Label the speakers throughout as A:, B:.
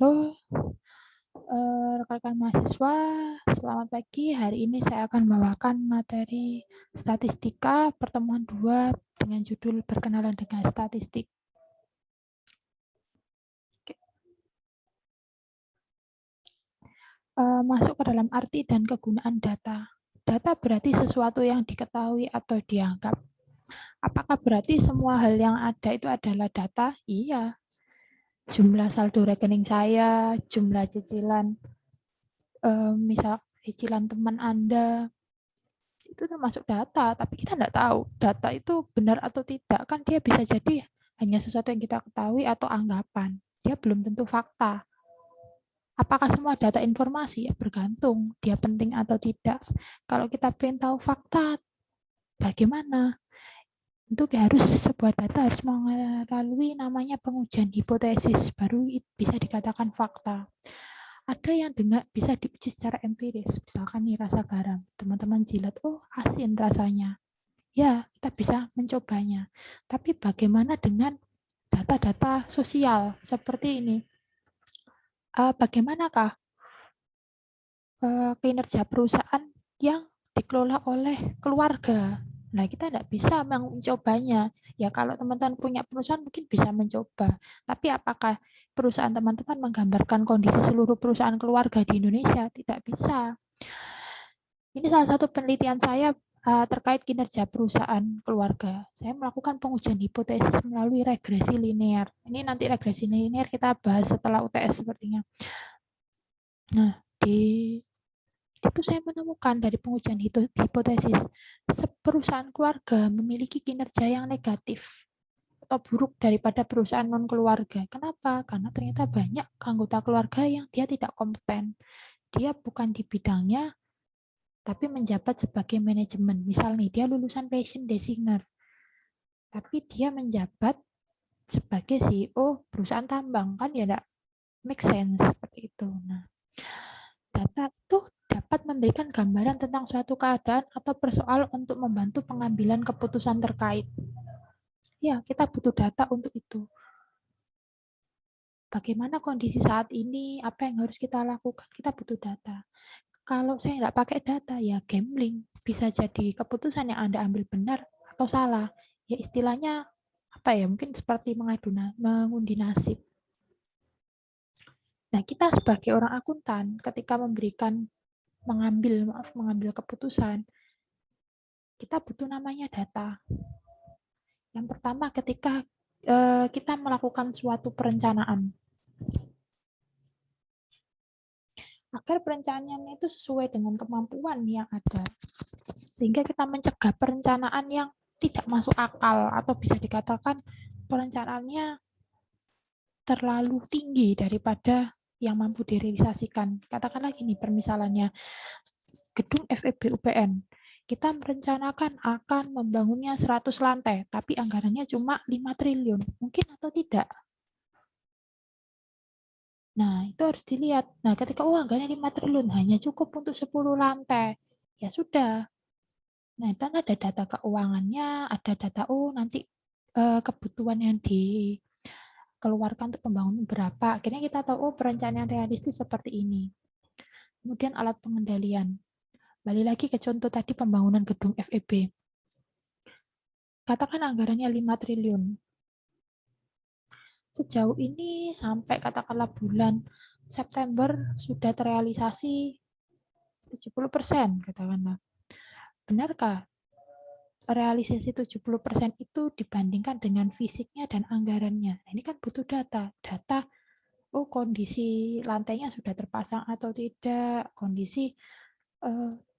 A: Halo, rekan-rekan mahasiswa, selamat pagi. Hari ini saya akan membawakan materi statistika pertemuan 2 dengan judul berkenalan dengan statistik. Masuk ke dalam arti dan kegunaan data. Data berarti sesuatu yang diketahui atau dianggap. Apakah berarti semua hal yang ada itu adalah data? Iya. Jumlah saldo rekening saya, jumlah cicilan, misal cicilan teman Anda, itu termasuk data, tapi kita nggak tahu data itu benar atau tidak. Kan dia bisa jadi hanya sesuatu yang kita ketahui atau anggapan. Dia belum tentu fakta. Apakah semua data informasi? Ya, bergantung dia penting atau tidak. Kalau kita pengen tahu fakta, bagaimana? Itu harus sebuah data harus melalui namanya pengujian hipotesis, baru bisa dikatakan fakta. Ada yang bisa diuji secara empiris, misalkan nih rasa garam. Teman-teman jilat, oh asin rasanya. Ya, kita bisa mencobanya. Tapi bagaimana dengan data-data sosial seperti ini? Bagaimanakah kinerja perusahaan yang dikelola oleh keluarga? Nah, kita tidak bisa mencobanya. Ya, kalau teman-teman punya perusahaan mungkin bisa mencoba. Tapi apakah perusahaan teman-teman menggambarkan kondisi seluruh perusahaan keluarga di Indonesia? Tidak bisa. Ini salah satu penelitian saya terkait kinerja perusahaan keluarga. Saya melakukan pengujian hipotesis melalui regresi linear. Ini nanti regresi linear kita bahas setelah UTS sepertinya. Nah, di itu saya menemukan dari pengujian hipotesis, perusahaan keluarga memiliki kinerja yang negatif atau buruk daripada perusahaan non-keluarga. Kenapa? Karena ternyata banyak anggota keluarga yang dia tidak kompeten. Dia bukan di bidangnya, tapi menjabat sebagai manajemen. Misal nih, dia lulusan fashion designer, tapi dia menjabat sebagai CEO perusahaan tambang. Kan ya enggak make sense seperti itu. Nah, data itu dapat memberikan gambaran tentang suatu keadaan atau persoalan untuk membantu pengambilan keputusan terkait. Ya, kita butuh data untuk itu. Bagaimana kondisi saat ini, apa yang harus kita lakukan, kita butuh data. Kalau saya nggak pakai data, ya gambling. Bisa jadi keputusan yang Anda ambil benar atau salah. Ya istilahnya, apa ya, mungkin seperti mengundi nasib. Nah, kita sebagai orang akuntan, ketika mengambil keputusan, kita butuh namanya data. Yang pertama, ketika kita melakukan suatu perencanaan. Agar perencanaan itu sesuai dengan kemampuan yang ada. Sehingga kita mencegah perencanaan yang tidak masuk akal atau bisa dikatakan perencanaannya terlalu tinggi daripada yang mampu direalisasikan. Katakanlah gini permisalannya, gedung FEB UPN. Kita merencanakan akan membangunnya 100 lantai, tapi anggarannya cuma 5 triliun. Mungkin atau tidak? Nah, itu harus dilihat. Nah, ketika anggarannya 5 triliun, hanya cukup untuk 10 lantai. Ya sudah. Nah, dan ada data keuangannya, ada data, nanti kebutuhan yang dikeluarkan untuk pembangunan berapa. Akhirnya kita tahu, perencanaan realistis seperti ini. Kemudian alat pengendalian. Balik lagi ke contoh tadi pembangunan gedung FEB. Katakan anggarannya 5 triliun. Sejauh ini sampai katakanlah bulan September sudah terrealisasi 70%, katakanlah. Benarkah realisasi 70% itu dibandingkan dengan fisiknya dan anggarannya? Nah, ini kan butuh data. Data, kondisi lantainya sudah terpasang atau tidak, kondisi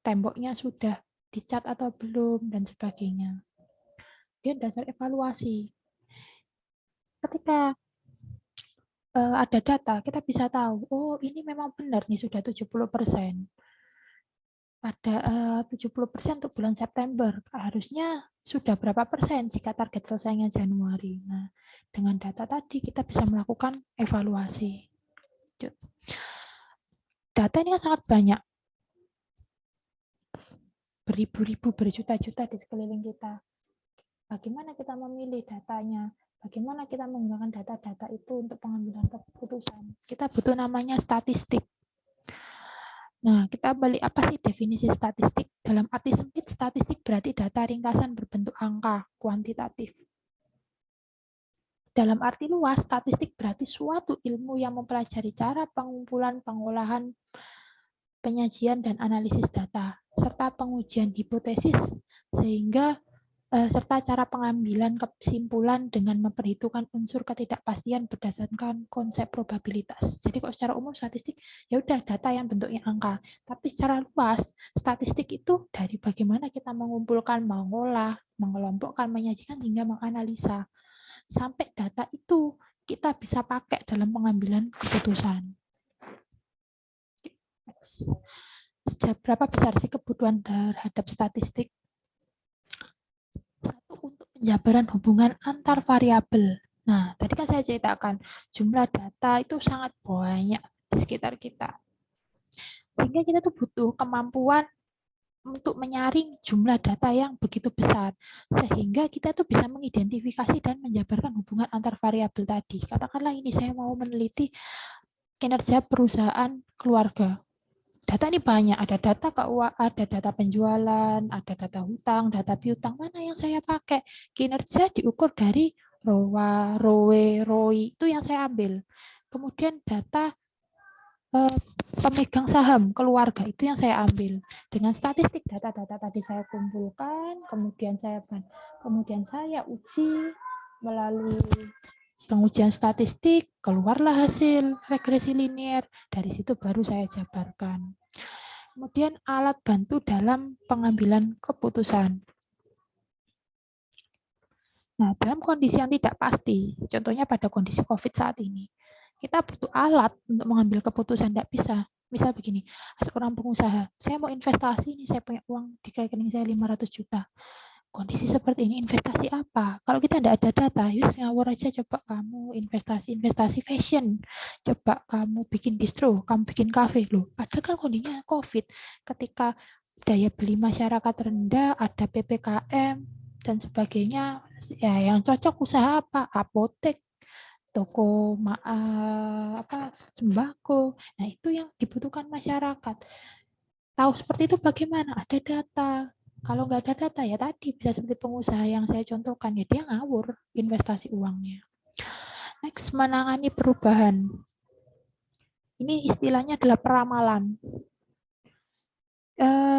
A: temboknya sudah dicat atau belum, dan sebagainya. Dan dasar evaluasi. Ketika ada data, kita bisa tahu, ini memang benar nih sudah 70%. Pada 70% untuk bulan September, harusnya sudah berapa persen jika target selesainya Januari. Nah, dengan data tadi kita bisa melakukan evaluasi. Data ini kan sangat banyak. Beribu-ribu, berjuta-juta di sekeliling kita. Bagaimana kita memilih datanya? Bagaimana kita menggunakan data-data itu untuk pengambilan keputusan? Kita butuh namanya statistik. Nah, kita balik apa sih definisi statistik? Dalam arti sempit, statistik berarti data ringkasan berbentuk angka, kuantitatif. Dalam arti luas, statistik berarti suatu ilmu yang mempelajari cara pengumpulan, pengolahan, penyajian, dan analisis data, serta pengujian hipotesis, sehingga serta cara pengambilan kesimpulan dengan memperhitungkan unsur ketidakpastian berdasarkan konsep probabilitas. Jadi kok secara umum statistik ya udah data yang bentuknya angka, tapi secara luas statistik itu dari bagaimana kita mengumpulkan, mengolah, mengelompokkan, menyajikan hingga menganalisa. Sampai data itu kita bisa pakai dalam pengambilan keputusan. Berapa besar sih kebutuhan terhadap statistik? Satu, untuk penjabaran hubungan antar variabel. Nah, tadi kan saya ceritakan jumlah data itu sangat banyak di sekitar kita. Sehingga kita tuh butuh kemampuan untuk menyaring jumlah data yang begitu besar. Sehingga kita tuh bisa mengidentifikasi dan menjabarkan hubungan antar variabel tadi. Katakanlah ini saya mau meneliti kinerja perusahaan keluarga. Data ini banyak, ada data keuangan, ada data penjualan, ada data hutang, data piutang. Mana yang saya pakai? Kinerja diukur dari ROA, ROE, ROI, itu yang saya ambil. Kemudian data pemegang saham keluarga, itu yang saya ambil. Dengan statistik data-data tadi saya kumpulkan, kemudian saya uji melalui pengujian statistik, keluarlah hasil regresi linear, dari situ baru saya jabarkan. Kemudian alat bantu dalam pengambilan keputusan. Nah, dalam kondisi yang tidak pasti, contohnya pada kondisi COVID saat ini, kita butuh alat untuk mengambil keputusan, tidak bisa. Misal begini, seorang pengusaha, saya mau investasi, ini saya punya uang di rekening saya 500 juta. Kondisi seperti ini investasi apa? Kalau kita tidak ada data, yus ngawur aja, coba kamu investasi fashion, coba kamu bikin distro, kamu bikin kafe loh. Padahal kan kondisinya COVID, ketika daya beli masyarakat rendah, ada PPKM dan sebagainya, ya yang cocok usaha apa? Apotek, toko sembako. Nah itu yang dibutuhkan masyarakat. Tahu seperti itu bagaimana? Ada data. Kalau nggak ada data ya tadi bisa seperti pengusaha yang saya contohkan, ya dia ngawur investasi uangnya. Next, menangani perubahan. Ini istilahnya adalah peramalan.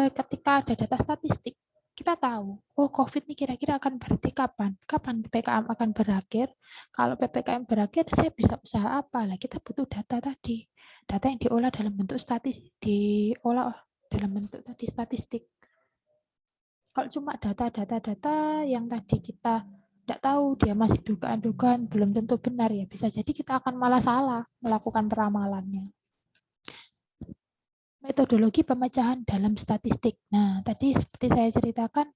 A: Ketika ada data statistik, kita tahu, oh COVID ini kira-kira akan berhenti kapan? Kapan PPKM akan berakhir? Kalau PPKM berakhir, saya bisa usaha apa? Lah kita butuh data tadi. Data yang diolah dalam bentuk statistik. Kalau cuma data yang tadi kita tidak tahu, dia masih dugaan-dugaan, belum tentu benar, ya bisa jadi kita akan malah salah melakukan peramalannya. Metodologi pemecahan dalam statistik. Nah, tadi seperti saya ceritakan,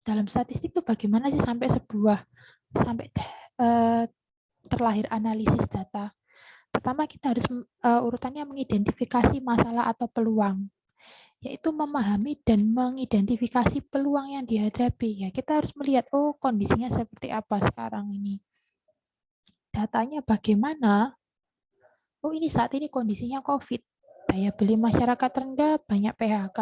A: dalam statistik itu bagaimana sih sampai terlahir analisis data. Pertama kita harus urutannya mengidentifikasi masalah atau peluang, yaitu memahami dan mengidentifikasi peluang yang dihadapi. Ya, kita harus melihat, oh kondisinya seperti apa sekarang ini. Datanya bagaimana? Oh ini saat ini kondisinya COVID. Daya beli masyarakat rendah, banyak PHK,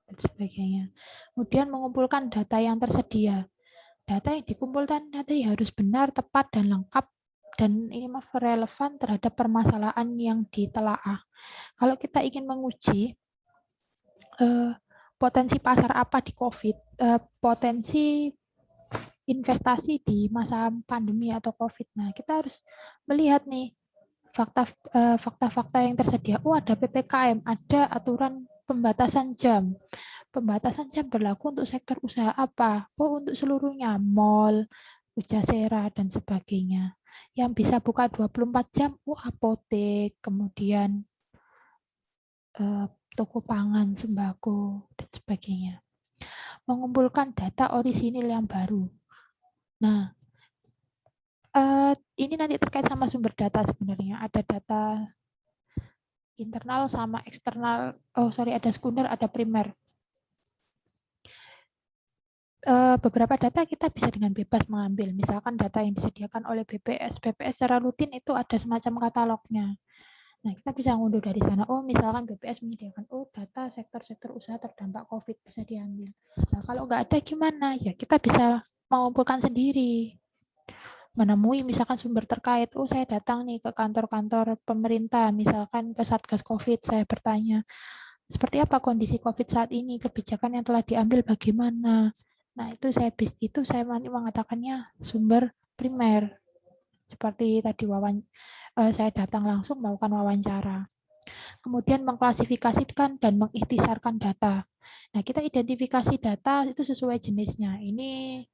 A: dan sebagainya. Kemudian mengumpulkan data yang tersedia. Data yang dikumpulkan nanti harus benar, tepat, dan lengkap, dan ini relevan terhadap permasalahan yang ditelaah. Kalau kita ingin menguji potensi pasar apa di COVID, potensi investasi di masa pandemi atau COVID. Nah, kita harus melihat nih fakta-fakta yang tersedia. Oh, ada PPKM, ada aturan pembatasan jam. Pembatasan jam berlaku untuk sektor usaha apa? Oh, untuk seluruhnya, mall, pujasera, dan sebagainya. Yang bisa buka 24 jam, oh apotek, kemudian toko pangan, sembako, dan sebagainya. Mengumpulkan data orisinil yang baru. Nah, ini nanti terkait sama sumber data sebenarnya. Ada data internal sama eksternal. Oh, sorry, ada sekunder, ada primer. beberapa data kita bisa dengan bebas mengambil. Misalkan data yang disediakan oleh BPS. BPS secara rutin itu ada semacam katalognya. Nah, kita bisa ngunduh dari sana. Oh, misalkan BPS menyediakan, data sektor-sektor usaha terdampak COVID bisa diambil. Nah, kalau nggak ada gimana? Ya, kita bisa mengumpulkan sendiri. Menemui misalkan sumber terkait. Oh, saya datang nih ke kantor-kantor pemerintah, misalkan ke Satgas COVID, saya bertanya, seperti apa kondisi COVID saat ini, kebijakan yang telah diambil bagaimana. Nah, itu saya mengatakannya sumber primer. Seperti tadi saya datang langsung melakukan wawancara. Kemudian mengklasifikasikan dan mengikhtisarkan data. Nah, kita identifikasi data itu sesuai jenisnya. Ini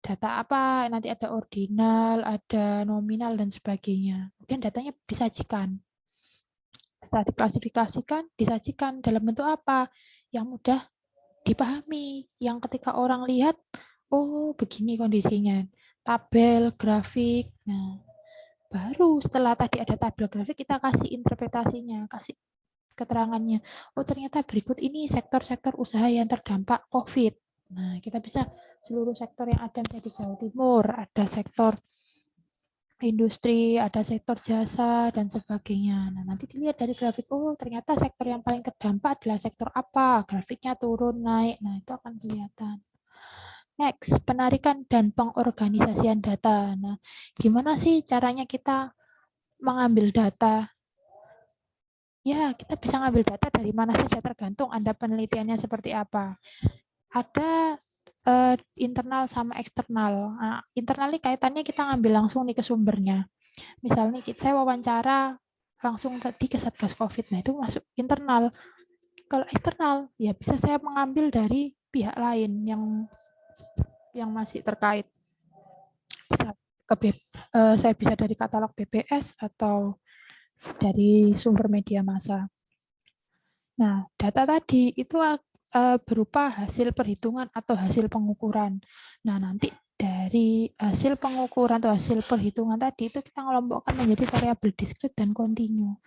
A: data apa, nanti ada ordinal, ada nominal, dan sebagainya. Kemudian datanya disajikan. Setelah diklasifikasikan, disajikan dalam bentuk apa? Yang mudah dipahami, yang ketika orang lihat, oh begini kondisinya. Tabel, grafik. Nah, baru setelah tadi ada tabel grafik, kita kasih interpretasinya, kasih keterangannya. Oh, ternyata berikut ini sektor-sektor usaha yang terdampak COVID. Nah, kita bisa seluruh sektor yang ada di Jawa Timur, ada sektor industri, ada sektor jasa, dan sebagainya. Nah, nanti dilihat dari grafik, oh ternyata sektor yang paling terdampak adalah sektor apa, grafiknya turun, naik, nah itu akan kelihatan. Next, penarikan dan pengorganisasian data. Nah, gimana sih caranya kita mengambil data? Ya, kita bisa ngambil data dari mana saja, tergantung Anda penelitiannya seperti apa. Ada internal sama eksternal. Nah, internal ini kaitannya kita ngambil langsung nih ke sumbernya. Misalnya saya wawancara langsung tadi ke Satgas COVID, nah itu masuk internal. Kalau eksternal, ya bisa saya mengambil dari pihak lain yang masih terkait. Saya bisa dari katalog BPS atau dari sumber media massa. Nah, data tadi itu berupa hasil perhitungan atau hasil pengukuran. Nah, nanti dari hasil pengukuran atau hasil perhitungan tadi itu kita ngelompokkan menjadi variabel diskrit dan kontinu.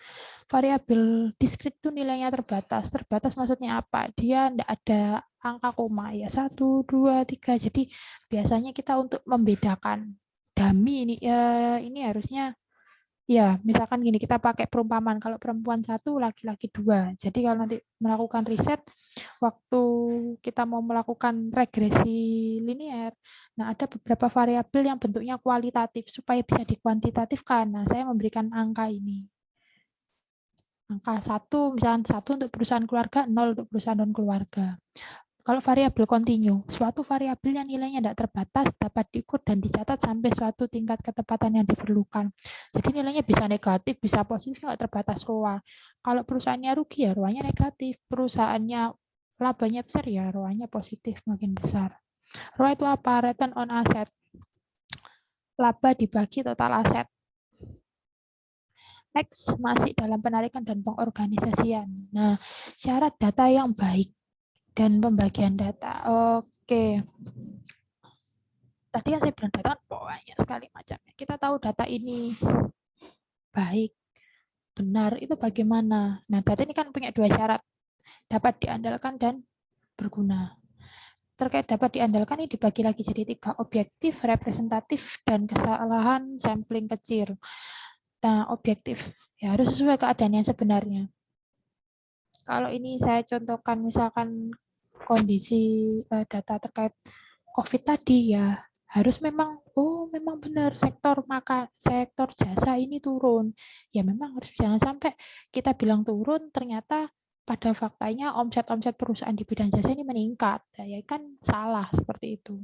A: Variabel diskrit itu nilainya terbatas. Terbatas maksudnya apa? Dia tidak ada angka koma ya 1, 2, 3. Jadi biasanya kita untuk membedakan dummy ini harusnya ya, misalkan gini, kita pakai perumpamaan, kalau perempuan 1, laki-laki 2. Jadi kalau nanti melakukan riset, waktu kita mau melakukan regresi linear, nah ada beberapa variabel yang bentuknya kualitatif, supaya bisa dikuantitatifkan. Nah, saya memberikan angka ini. Angka 1, misalkan 1 untuk perusahaan keluarga, 0 untuk perusahaan non-keluarga. Kalau variabel kontinu, suatu variabel yang nilainya tidak terbatas dapat diukur dan dicatat sampai suatu tingkat ketepatan yang diperlukan. Jadi nilainya bisa negatif, bisa positif, nggak terbatas ROA. Kalau perusahaannya rugi ya ROA-nya negatif, perusahaannya labanya besar ya ROA-nya positif makin besar. ROA itu apa? Return on asset. Laba dibagi total aset. Next, masih dalam penarikan dan pengorganisasian. Nah, syarat data yang baik dan pembagian data. Oke. Tadi yang saya bilang data banyak sekali macamnya. Kita tahu data ini baik, benar, itu bagaimana. Nah, data ini kan punya dua syarat. Dapat diandalkan dan berguna. Terkait dapat diandalkan ini dibagi lagi jadi 3, objektif, representatif, dan kesalahan sampling kecil. Nah, objektif. Ya, harus sesuai keadaan yang sebenarnya. Kalau ini saya contohkan misalkan kondisi data terkait COVID tadi ya harus memang memang benar sektor jasa ini turun. Ya memang harus, jangan sampai kita bilang turun ternyata pada faktanya omset perusahaan di bidang jasa ini meningkat. Ya kan salah seperti itu.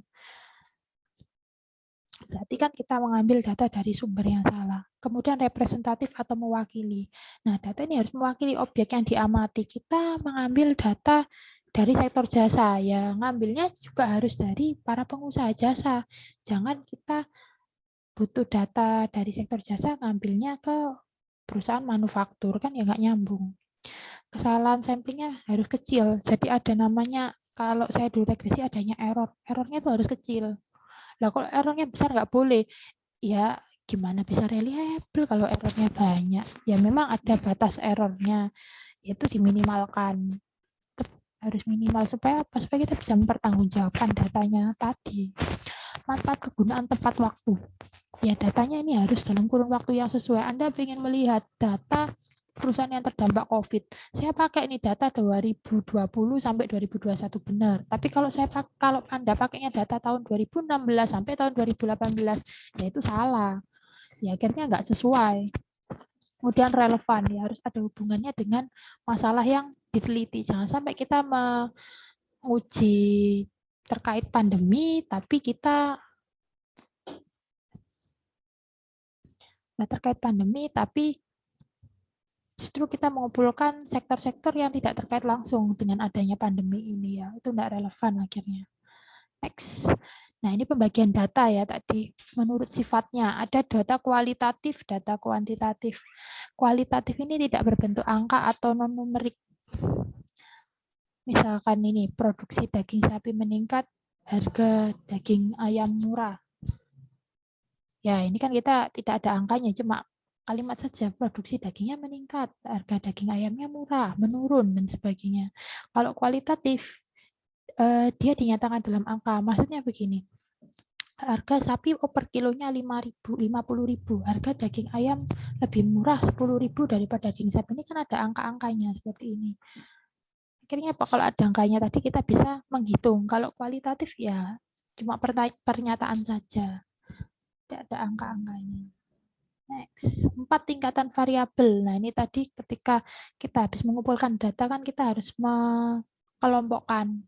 A: Berarti kan kita mengambil data dari sumber yang salah. Kemudian representatif atau mewakili. Nah, data ini harus mewakili objek yang diamati. Kita mengambil data dari sektor jasa, ya ngambilnya juga harus dari para pengusaha jasa. Jangan kita butuh data dari sektor jasa, ngambilnya ke perusahaan manufaktur, kan ya nggak nyambung. Kesalahan samplingnya harus kecil. Jadi ada namanya, kalau saya dulu regresi adanya error. Errornya itu harus kecil. Lah kalau errornya besar nggak boleh. Ya gimana bisa reliable kalau errornya banyak. Ya memang ada batas errornya, yaitu diminimalkan. Harus minimal supaya apa? Supaya kita bisa mempertanggungjawabkan datanya tadi. Manfaat kegunaan tepat waktu. Ya datanya ini harus dalam kurun waktu yang sesuai. Anda ingin melihat data perusahaan yang terdampak COVID. Saya pakai ini data 2020 sampai 2021 benar. Tapi kalau kalau Anda pakainya data tahun 2016 sampai tahun 2018, ya itu salah. Ya akhirnya nggak sesuai. Kemudian relevan, ya harus ada hubungannya dengan masalah yang diteliti. Jangan sampai kita menguji terkait pandemi, tapi kita justru kita mengumpulkan sektor-sektor yang tidak terkait langsung dengan adanya pandemi ini, ya itu tidak relevan akhirnya. Next. Nah, ini pembagian data ya tadi. Menurut sifatnya, ada data kualitatif, data kuantitatif. Kualitatif ini tidak berbentuk angka atau non-numerik. Misalkan ini, produksi daging sapi meningkat, harga daging ayam murah. Ya, ini kan kita tidak ada angkanya, cuma kalimat saja, produksi dagingnya meningkat, harga daging ayamnya murah, menurun, dan sebagainya. Kalau kualitatif, dia dinyatakan dalam angka. Maksudnya begini, harga sapi per kilonya 50.000, harga daging ayam lebih murah 10.000 daripada daging sapi. Ini kan ada angka-angkanya seperti ini. Akhirnya apa? Kalau ada angkanya tadi kita bisa menghitung. Kalau kualitatif ya cuma pernyataan saja, tidak ada angka-angkanya. Next, 4 tingkatan variabel. Nah, ini tadi ketika kita habis mengumpulkan data kan kita harus mengelompokkan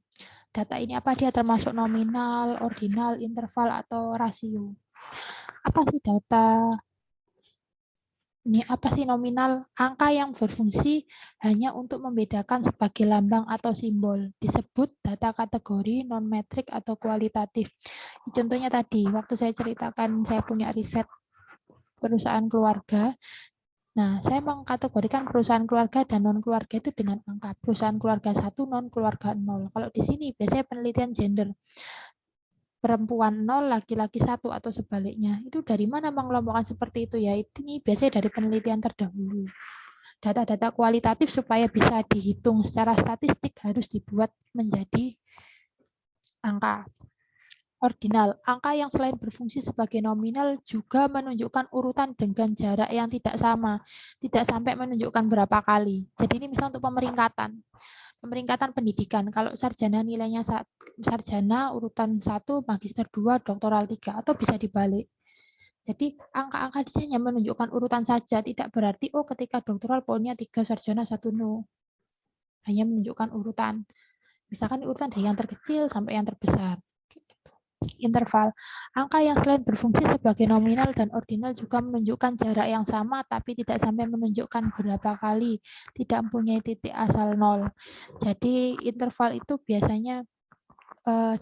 A: data ini apa dia termasuk nominal, ordinal, interval, atau rasio. Apa sih data? Ini apa sih nominal? Angka yang berfungsi hanya untuk membedakan sebagai lambang atau simbol. Disebut data kategori, non-metrik, atau kualitatif. Contohnya tadi, waktu saya ceritakan saya punya riset perusahaan keluarga. Nah, saya mengkategorikan perusahaan keluarga dan non-keluarga itu dengan angka. Perusahaan keluarga 1, non-keluarga 0. Kalau di sini biasanya penelitian gender. Perempuan 0, laki-laki 1, atau sebaliknya. Itu dari mana mengelompokkan seperti itu? Ya, ini biasanya dari penelitian terdahulu. Data-data kualitatif supaya bisa dihitung secara statistik harus dibuat menjadi angka. Ordinal, angka yang selain berfungsi sebagai nominal juga menunjukkan urutan dengan jarak yang tidak sama, tidak sampai menunjukkan berapa kali. Jadi ini misalnya untuk pemeringkatan pendidikan. Kalau sarjana nilainya sarjana urutan 1, magister 2, doktoral 3, atau bisa dibalik. Jadi angka-angka di sini hanya menunjukkan urutan saja, tidak berarti oh ketika doktoral poinnya 3, sarjana 1, no. Hanya menunjukkan urutan. Misalkan urutan dari yang terkecil sampai yang terbesar. Interval. Angka yang selain berfungsi sebagai nominal dan ordinal juga menunjukkan jarak yang sama tapi tidak sampai menunjukkan berapa kali, tidak mempunyai titik asal 0. Jadi interval itu biasanya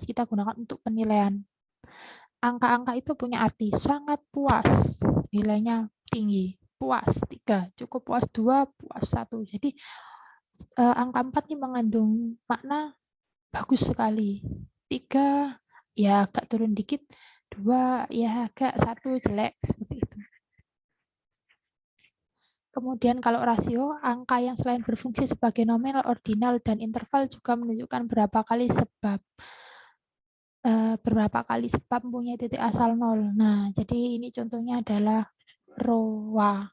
A: kita gunakan untuk penilaian. Angka-angka itu punya arti sangat puas, nilainya tinggi, puas 3, cukup puas 2, puas 1. Jadi angka 4 ini mengandung makna bagus sekali. 3 ya agak turun dikit, 2 ya agak, 1 jelek, seperti itu. Kemudian kalau rasio, angka yang selain berfungsi sebagai nominal, ordinal, dan interval juga menunjukkan berapa kali sebab mempunyai titik asal 0. Nah, jadi ini contohnya adalah ROA.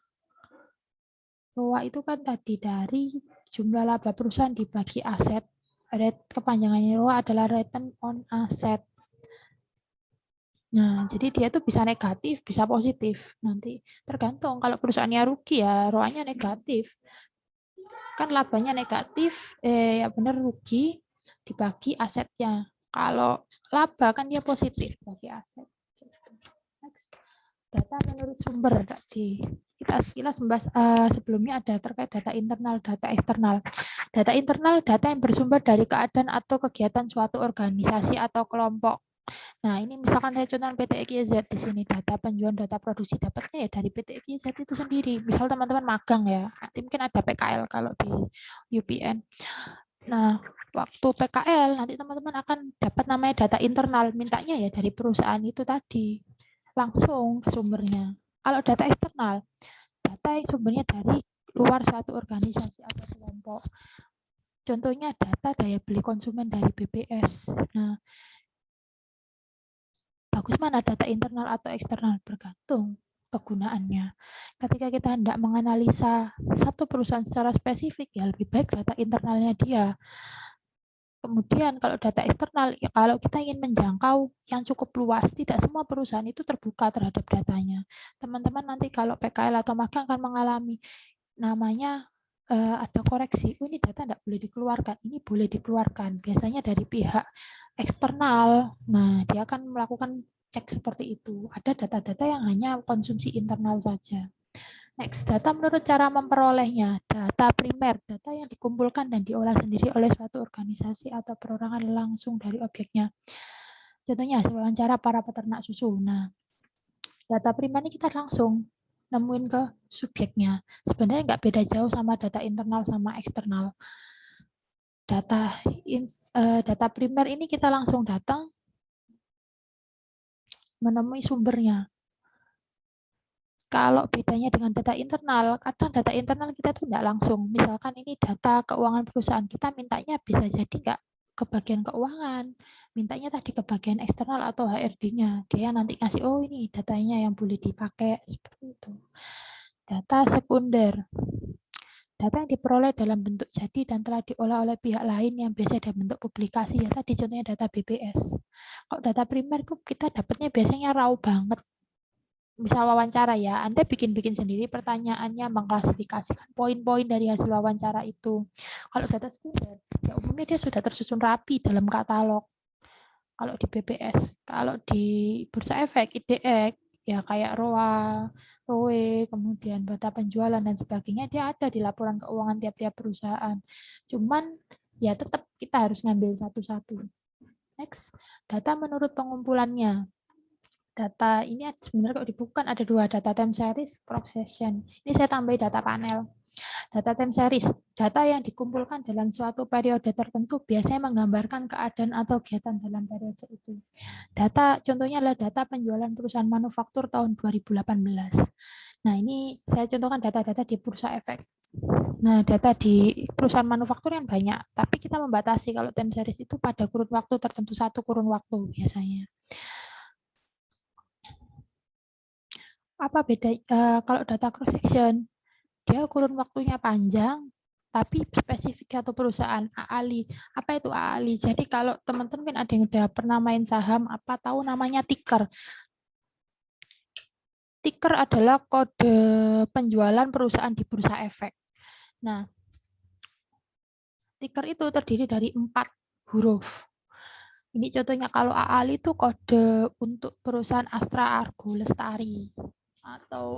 A: ROA itu kan tadi dari jumlah laba perusahaan dibagi aset. Kepanjangannya ROA adalah return on asset. Nah, jadi dia tuh bisa negatif, bisa positif. Nanti tergantung kalau perusahaannya rugi ya ROA-nya negatif. Kan labanya negatif, ya benar rugi dibagi asetnya. Kalau laba kan dia positif bagi aset. Next. Data menurut sumber tadi. Kita sekilas membahas sebelumnya ada terkait data internal, data eksternal. Data internal, data yang bersumber dari keadaan atau kegiatan suatu organisasi atau kelompok. Nah, ini misalkan saya contoh PT EKZ di sini, data penjualan, data produksi dapatnya ya dari PT EKZ itu sendiri. Misal teman-teman magang ya, nanti mungkin ada PKL kalau di UPN. Nah, waktu PKL nanti teman-teman akan dapat namanya data internal, mintanya ya dari perusahaan itu tadi, langsung ke sumbernya. Kalau data eksternal, data yang sumbernya dari luar suatu organisasi atau kelompok. Contohnya data daya beli konsumen dari BPS. Nah, bagus mana data internal atau eksternal? Bergantung kegunaannya. Ketika kita hendak menganalisa satu perusahaan secara spesifik, ya lebih baik data internalnya dia. Kemudian kalau data eksternal, ya kalau kita ingin menjangkau yang cukup luas, tidak semua perusahaan itu terbuka terhadap datanya. Teman-teman nanti kalau PKL atau magang akan mengalami namanya ada koreksi. Oh, ini data tidak boleh dikeluarkan, ini boleh dikeluarkan. Biasanya dari pihak eksternal. Nah, dia akan melakukan cek seperti itu. Ada data-data yang hanya konsumsi internal saja. Next, data menurut cara memperolehnya. Data primer, data yang dikumpulkan dan diolah sendiri oleh suatu organisasi atau perorangan langsung dari objeknya. Contohnya, hasil wawancara para peternak susu. Nah, data primer ini kita langsung nemuin ke subjeknya. Sebenarnya nggak beda jauh sama data internal sama eksternal. Data primer ini kita langsung datang menemui sumbernya. Kalau bedanya dengan data internal, kadang data internal kita tuh nggak langsung. Misalkan ini data keuangan perusahaan, kita mintanya bisa jadi nggak ke bagian keuangan, mintanya tadi ke bagian eksternal atau HRD-nya. Dia nanti ngasih, oh ini datanya yang boleh dipakai, seperti itu. Data sekunder. Data yang diperoleh dalam bentuk jadi dan telah diolah oleh pihak lain yang biasa dalam bentuk publikasi. Ya tadi contohnya data BPS. Kalau data primer kita dapatnya biasanya raw banget. Misal wawancara ya, Anda bikin-bikin sendiri pertanyaannya, mengklasifikasikan poin-poin dari hasil wawancara itu. Kalau data sekunder, ya umumnya dia sudah tersusun rapi dalam katalog. Kalau di BPS, kalau di Bursa Efek, IDX, ya kayak ROA, ROE, kemudian data penjualan dan sebagainya, dia ada di laporan keuangan tiap-tiap perusahaan. Cuman ya tetap kita harus ngambil satu-satu. Next, data menurut pengumpulannya. Data ini sebenarnya kalau dibuka ada dua, data time series, cross section. Ini saya tambahin data panel. Data time series, data yang dikumpulkan dalam suatu periode tertentu biasanya menggambarkan keadaan atau kegiatan dalam periode itu. Data contohnya adalah data penjualan perusahaan manufaktur tahun 2018. Nah, ini saya contohkan data-data di Bursa Efek. Nah, data di perusahaan manufaktur yang banyak, tapi kita membatasi kalau time series itu pada kurun waktu tertentu, satu kurun waktu biasanya. Apa beda kalau data cross section? Dia kurun waktunya panjang, tapi spesifik satu perusahaan. AALI. Apa itu AALI? Jadi kalau teman-teman ada yang udah pernah main saham, apa tahu namanya ticker. Ticker adalah kode penjualan perusahaan di Bursa Efek. Nah, ticker itu terdiri dari 4 huruf. Ini contohnya kalau AALI itu kode untuk perusahaan Astra Argo Lestari atau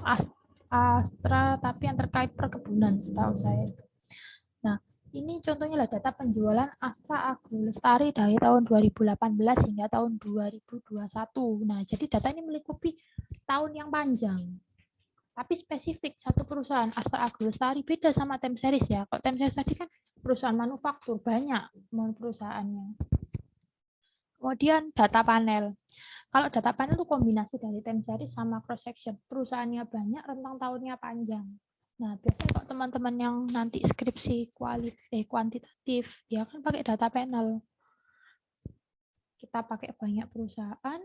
A: Astra tapi yang terkait perkebunan setahu saya. Nah, ini contohnya lah data penjualan Astra Agro Lestari dari tahun 2018 hingga tahun 2021. Nah, jadi data ini melingkupi tahun yang panjang. Tapi spesifik satu perusahaan Astra Agro Lestari beda sama time series ya. Kalau time series tadi kan perusahaan manufaktur banyak perusahaannya. Kemudian data panel. Kalau data panel itu kombinasi dari time series sama cross section. Perusahaannya banyak, rentang tahunnya panjang. Nah, biasanya kalau teman-teman yang nanti skripsi kuantitatif, dia kan pakai data panel. Kita pakai banyak perusahaan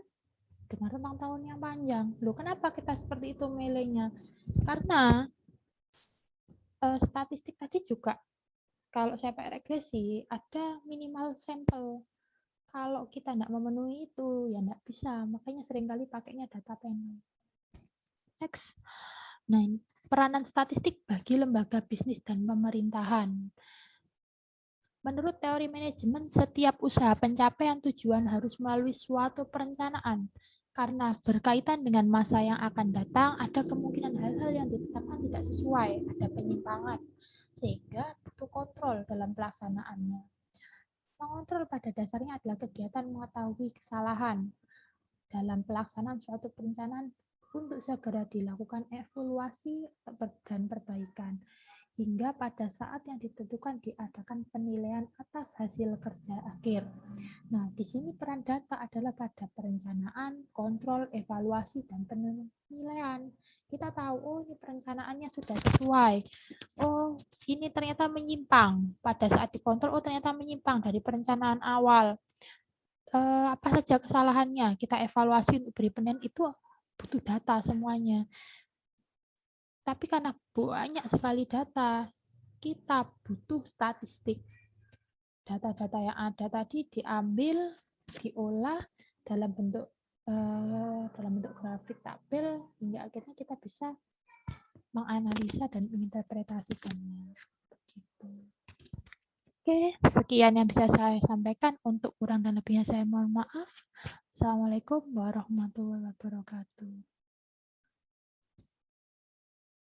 A: dengan rentang tahun yang panjang. Loh, kenapa kita seperti itu milihnya? Karena statistik tadi juga, kalau saya pakai regresi, ada minimal sampel. Kalau kita tidak memenuhi itu, ya tidak bisa. Makanya seringkali pakainya data panel. Next. Nah, peranan statistik bagi lembaga bisnis dan pemerintahan. Menurut teori manajemen, setiap usaha pencapaian tujuan harus melalui suatu perencanaan. Karena berkaitan dengan masa yang akan datang, ada kemungkinan hal-hal yang ditetapkan tidak sesuai, ada penyimpangan. Sehingga butuh kontrol dalam pelaksanaannya. Mengontrol pada dasarnya adalah kegiatan mengetahui kesalahan dalam pelaksanaan suatu perencanaan untuk segera dilakukan evaluasi dan perbaikan. hingga pada saat yang ditentukan diadakan penilaian atas hasil kerja akhir. Nah, di sini peran data adalah pada perencanaan, kontrol, evaluasi, dan penilaian. Kita tahu, oh ini perencanaannya sudah sesuai. Oh, ini ternyata menyimpang. Pada saat dikontrol, oh ternyata menyimpang dari perencanaan awal. Apa saja kesalahannya? Kita evaluasi untuk beri penilaian, itu butuh data semuanya. Tapi karena banyak sekali data, kita butuh statistik. Data-data yang ada tadi diambil, diolah dalam bentuk grafik tabel hingga akhirnya kita bisa menganalisa dan menginterpretasikannya. Begitu. Oke, sekian yang bisa saya sampaikan. Untuk kurang dan lebihnya saya mohon maaf. Assalamualaikum warahmatullahi wabarakatuh.